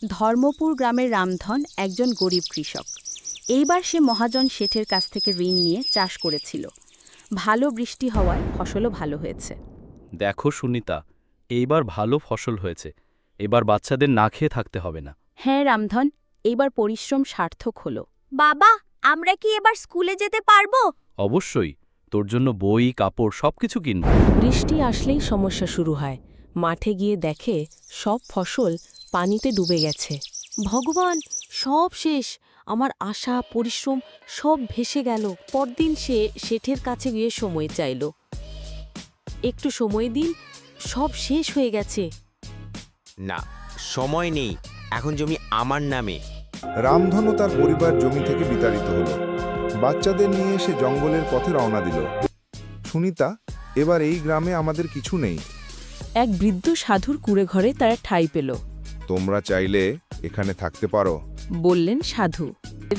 ধর্মপুর গ্রামের রামধন একজন গরিব কৃষক। এইবার সে মহাজন শেঠের কাছ থেকে ঋণ নিয়ে চাষ করেছিল। ভালো বৃষ্টি হওয়ায় ফসলও ভালো হয়েছে। দেখো সুনিতা, এইবার ভালো ফসল হয়েছে। এবার বাচ্চাদের না খেয়ে থাকতে হবে না। হ্যাঁ রামধন, এইবার পরিশ্রম সার্থক হলো। বাবা, আমরা কি এবার স্কুলে যেতে পারবো? অবশ্যই, তোর জন্য বই, কাপড় সবকিছু কিনব। বৃষ্টি আসলেই সমস্যা শুরু হয়। মাঠে গিয়ে দেখে সব ফসল পানিতে ডুবে গেছে। ভগবান, সব শেষ। আমার আশা পরিশ্রম সব ভেসে গেল। পরদিন সে শেঠের কাছে গিয়ে সময় চাইল। একটু সময় দিন, সব শেষ হয়ে গেছে। না, সময় নেই। এখন জমি আমার নামে। রামধন ও তার পরিবার জমি থেকে বিতাড়িত হল। বাচ্চাদের নিয়ে সে জঙ্গলের পথে রওনা দিল। সুনিতা, এবার এই গ্রামে আমাদের কিছু নেই। এক বৃদ্ধ সাধুর কুঁড়েঘরে তারা ঠাঁই পেল। তোমরা চাইলে এখানে থাকতে পারো। বললেন সাধু।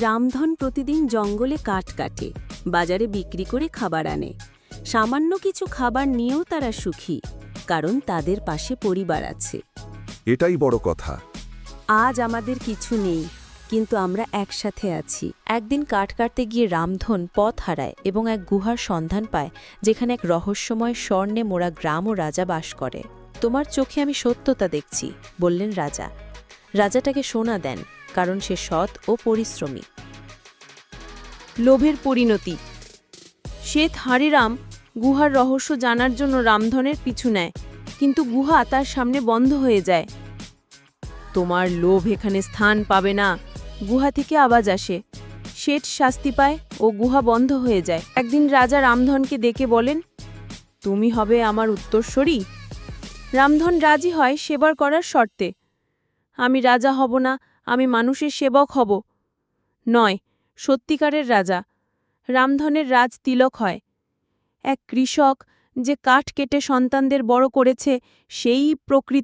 রামধন প্রতিদিন জঙ্গলে কাঠ কাটে, বাজারে বিক্রি করে খাবার আনে। সামান্য কিছু খাবার নিয়েও তারা সুখী, কারণ তাদের পাশে পরিবার আছে। এটাই বড় কথা। আজ আমাদের কিছু নেই, কিন্তু আমরা একসাথে আছি। একদিন কাঠ কাটতে গিয়ে রামধন পথ হারায় এবং এক গুহার সন্ধান পায়, যেখানে এক রহস্যময় স্বর্ণে মোড়া গ্রাম ও রাজা বাস করে। তোমার চোখে আমি সত্যতা দেখছি, বললেন রাজা। রাজাটাকে সোনা দেন, কারণ সে সৎ ও পরিশ্রমী। লোভের পরিণতি। শেঠ হারিরাম গুহার রহস্য জানার জন্য রামধনের পিছু নেয়, কিন্তু গুহা তার সামনে বন্ধ হয়ে যায়। তোমার লোভ এখানে স্থান পাবে না, গুহা থেকে আওয়াজ আসে। শেঠ শাস্তি পায় ও গুহা বন্ধ হয়ে যায়। একদিন রাজা রামধনকে ডেকে বলেন, তুমি হবে আমার উত্তরসূরি। রামধন রাজি হয় সেবার করার শর্তে। আমি রাজা হব না, আমি মানুষের সেবক হব। নয়, সত্যিকারের রাজা। রামধনের রাজ তিলক হয়। এক কৃষক যে কাঠ কেটে সন্তানদের বড় করেছে, সেই প্রকৃত